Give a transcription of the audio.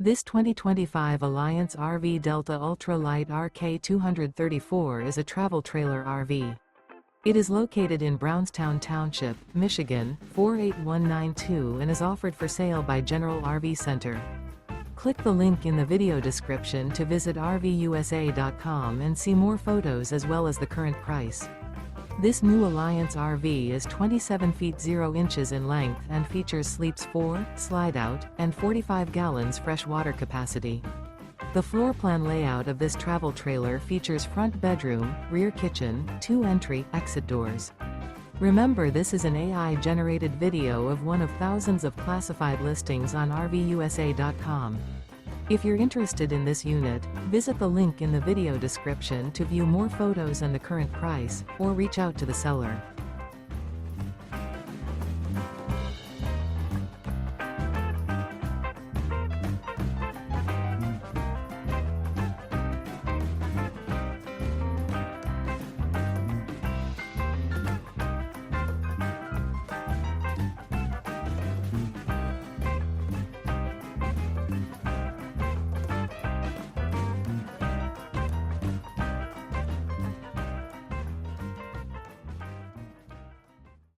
This 2025 Alliance RV Delta Ultra Lite RK234 is a travel trailer RV. It is located in Brownstown Township, Michigan, 48192 and is offered for sale by General RV Center. Click the link in the video description to visit RVUSA.com and see more photos as well as the current price. This new Alliance RV is 27 feet 0 inches in length and features sleeps 4, slide-out, and 45 gallons fresh water capacity. The floor plan layout of this travel trailer features front bedroom, rear kitchen, 2 entry/exit doors. Remember, this is an AI-generated video of one of thousands of classified listings on RVUSA.com. If you're interested in this unit, visit the link in the video description to view more photos and the current price, or reach out to the seller.